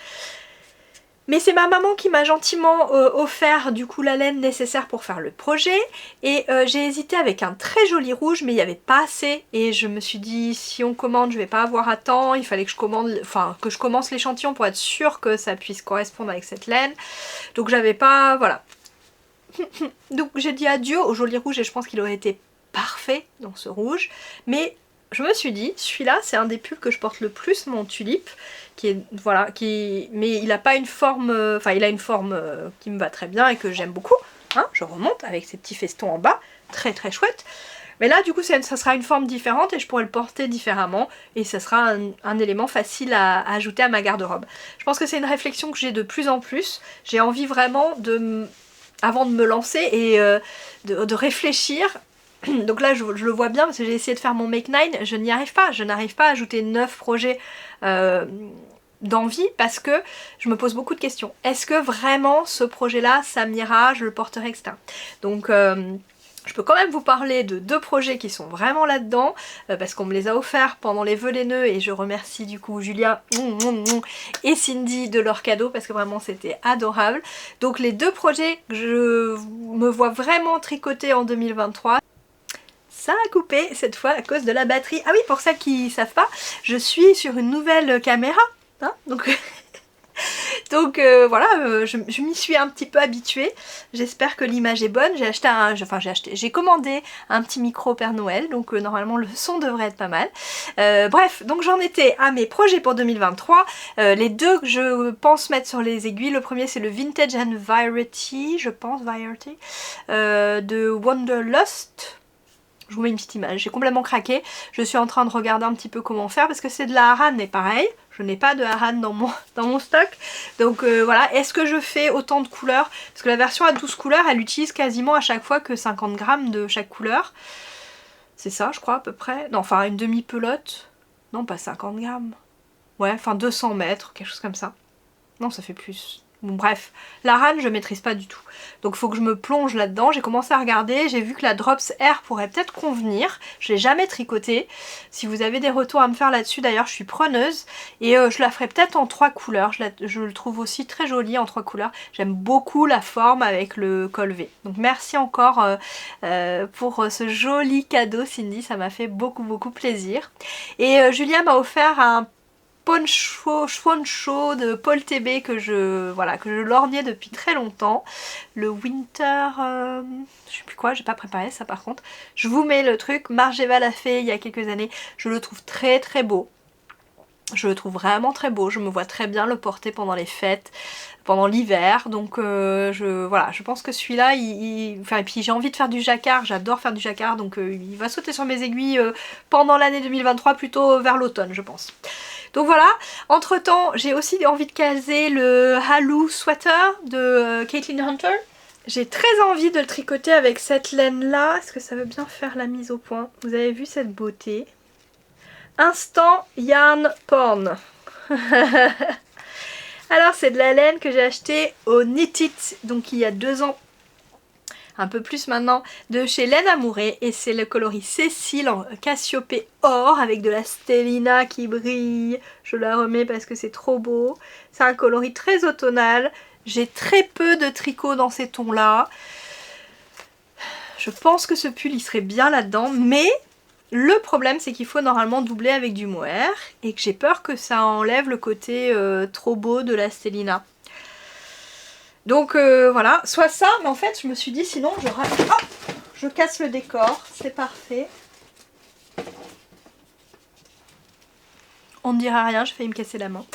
Mais c'est ma maman qui m'a gentiment offert du coup la laine nécessaire pour faire le projet, et j'ai hésité avec un très joli rouge mais il n'y avait pas assez, et je me suis dit si on commande je vais pas avoir à temps, il fallait que je commence l'échantillon pour être sûre que ça puisse correspondre avec cette laine, donc j'avais pas, voilà. Donc j'ai dit adieu au joli rouge et je pense qu'il aurait été parfait dans ce rouge, mais je me suis dit, celui-là c'est un des pulls que je porte le plus, mon tulipe, qui est, voilà, mais il a pas une forme, il a une forme qui me va très bien et que j'aime beaucoup, hein, je remonte avec ces petits festons en bas, très très chouette, mais là du coup ça sera une forme différente et je pourrai le porter différemment et ça sera un élément facile à ajouter à ma garde-robe. Je pense que c'est une réflexion que j'ai de plus en plus, j'ai envie vraiment avant de me lancer et de réfléchir. Donc là je le vois bien parce que j'ai essayé de faire mon Make 9, je n'y arrive pas, je n'arrive pas à ajouter 9 projets d'envie parce que je me pose beaucoup de questions. Est-ce que vraiment ce projet-là, ça m'ira, je le porterai, etc. Donc je peux quand même vous parler de 2 projets qui sont vraiment là-dedans parce qu'on me les a offerts pendant les vœux les nœuds et je remercie du coup Julia et Cindy de leur cadeau parce que vraiment c'était adorable. Donc les 2 projets que je me vois vraiment tricoter en 2023. Ça a coupé cette fois à cause de la batterie. Ah oui, pour celles qui savent pas, je suis sur une nouvelle caméra, hein, donc voilà, je m'y suis un petit peu habituée. J'espère que l'image est bonne. J'ai commandé un petit micro Père Noël, donc normalement le son devrait être pas mal. Bref, donc j'en étais à mes projets pour 2023. Les 2 que je pense mettre sur les aiguilles, le premier c'est le Vintage and Variety, je pense, Variety, de Wanderlust. Je vous mets une petite image, j'ai complètement craqué. Je suis en train de regarder un petit peu comment faire parce que c'est de la Aran et pareil, je n'ai pas de Aran dans mon stock. Donc voilà, est-ce que je fais autant de couleurs? Parce que la version à 12 couleurs, elle utilise quasiment à chaque fois que 50 grammes de chaque couleur. C'est ça, je crois, à peu près. Non, enfin une demi-pelote. Non, pas 50 grammes. Ouais, enfin 200 mètres, quelque chose comme ça. Non, ça fait plus. Bon, bref, la RAN je maîtrise pas du tout. Donc il faut que je me plonge là-dedans. J'ai commencé à regarder, j'ai vu que la Drops Air pourrait peut-être convenir. Je l'ai jamais tricoté. Si vous avez des retours à me faire là-dessus, d'ailleurs je suis preneuse. Et je la ferai peut-être en 3 couleurs. Je le trouve aussi très joli en 3 couleurs. J'aime beaucoup la forme avec le col V. Donc merci encore pour ce joli cadeau Cindy, ça m'a fait beaucoup plaisir. Et Julia m'a offert un poncho de Paul TB que je lorgnais depuis très longtemps. Le Winter... je sais plus quoi, j'ai pas préparé ça par contre. Je vous mets le truc, Margeva l'a fait il y a quelques années. Je le trouve très beau. Je le trouve vraiment très beau, je me vois très bien le porter pendant les fêtes, pendant l'hiver, donc je pense que celui-là, et puis j'ai envie de faire du jacquard, j'adore faire du jacquard, donc il va sauter sur mes aiguilles pendant l'année 2023, plutôt vers l'automne je pense. Donc voilà, entre temps j'ai aussi envie de caser le Halo Sweater de Caitlin Hunter. J'ai très envie de le tricoter avec cette laine là, est-ce que ça veut bien faire la mise au point? Vous avez vu cette beauté? Instant Yarn Porn. Alors c'est de la laine que j'ai acheté au Knit It, donc il y a 2 ans, un peu plus maintenant, de chez Laine Amourée, et c'est le coloris Cécile en Cassiopée or avec de la stellina qui brille. Je la remets parce que c'est trop beau. C'est un coloris très automnal. J'ai très peu de tricot dans ces tons là. Je pense que ce pull il serait bien là-dedans, mais le problème c'est qu'il faut normalement doubler avec du mohair et que j'ai peur que ça enlève le côté trop beau de la stellina. Donc voilà, soit ça, mais en fait je me suis dit sinon je casse le décor, c'est parfait. On ne dira rien, j'ai failli me casser la main.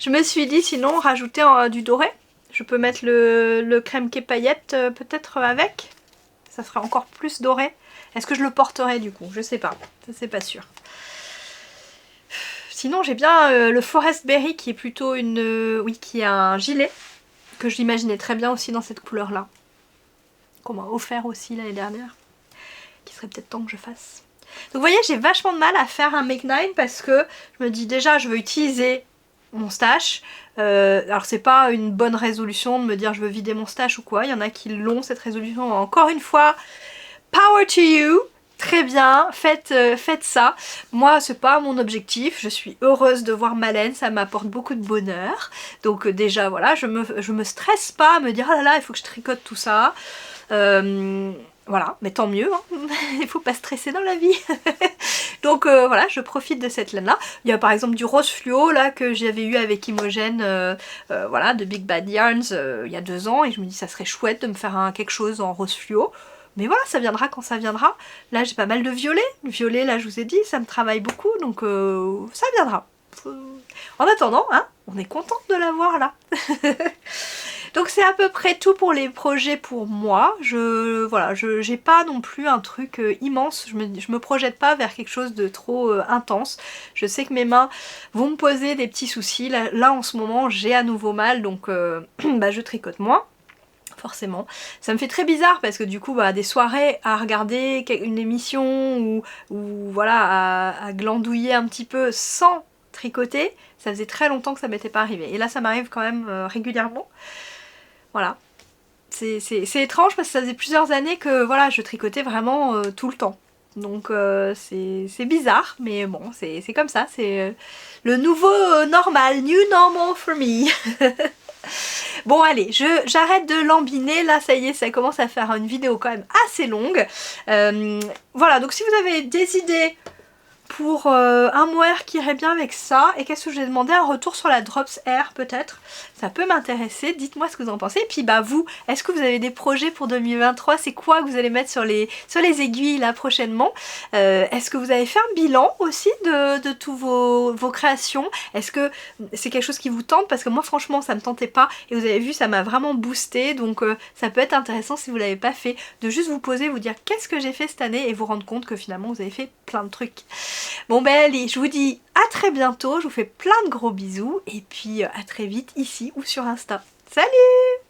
Je me suis dit sinon rajouter du doré. Je peux mettre le crème-quai paillette peut-être avec. Ça ferait encore plus doré. Est-ce que je le porterai du coup? Je sais pas, ça c'est pas sûr. Sinon j'ai bien le Forest Berry qui est plutôt qui est un gilet. Que je l'imaginais très bien aussi dans cette couleur là. Qu'on m'a offert aussi l'année dernière. Qui serait peut-être temps que je fasse. Donc vous voyez j'ai vachement de mal à faire un make 9 parce que je me dis déjà je veux utiliser mon stash. Alors c'est pas une bonne résolution de me dire je veux vider mon stash ou quoi. Il y en a qui l'ont cette résolution. Encore une fois, power to you. Très bien, faites ça. Moi, c'est pas mon objectif. Je suis heureuse de voir ma laine, ça m'apporte beaucoup de bonheur. Donc déjà, voilà, je me stresse pas à me dire oh là là, il faut que je tricote tout ça. Voilà, mais tant mieux, hein. Il faut pas stresser dans la vie. Donc voilà, je profite de cette laine là. Il y a par exemple du rose fluo là que j'avais eu avec Imogen voilà, de Big Bad Yarns il y a 2 ans et je me dis ça serait chouette de me faire quelque chose en rose fluo. Mais voilà, ça viendra quand ça viendra. Là j'ai pas mal de violet. Le violet là je vous ai dit, ça me travaille beaucoup donc ça viendra. En attendant, hein, on est contente de l'avoir là. Donc c'est à peu près tout pour les projets pour moi. Voilà, j'ai pas non plus un truc immense. Je me projette pas vers quelque chose de trop intense. Je sais que mes mains vont me poser des petits soucis. Là en ce moment j'ai à nouveau mal donc je tricote moins. Forcément. Ça me fait très bizarre parce que du coup des soirées à regarder une émission ou voilà à glandouiller un petit peu sans tricoter, ça faisait très longtemps que ça m'était pas arrivé. Et là ça m'arrive quand même régulièrement. Voilà. C'est étrange parce que ça faisait plusieurs années que voilà, je tricotais vraiment tout le temps. Donc c'est bizarre, mais bon, c'est comme ça, c'est le nouveau normal, new normal for me. Bon allez, j'arrête de lambiner, là ça y est, ça commence à faire une vidéo quand même assez longue. Voilà, donc si vous avez des idées pour un mohair qui irait bien avec ça, et qu'est-ce que je vais demander, un retour sur la Drops Air peut-être, ça peut m'intéresser, dites-moi ce que vous en pensez. Et puis bah vous, est-ce que vous avez des projets pour 2023, c'est quoi que vous allez mettre sur les aiguilles là prochainement? Est-ce que vous avez fait un bilan aussi de tous vos créations? Est-ce que c'est quelque chose qui vous tente? Parce que moi franchement ça me tentait pas, et vous avez vu ça m'a vraiment boosté, donc ça peut être intéressant si vous l'avez pas fait, de juste vous poser, vous dire qu'est-ce que j'ai fait cette année, et vous rendre compte que finalement vous avez fait plein de trucs. Bon ben allez, je vous dis à très bientôt, je vous fais plein de gros bisous et puis à très vite ici ou sur Insta. Salut!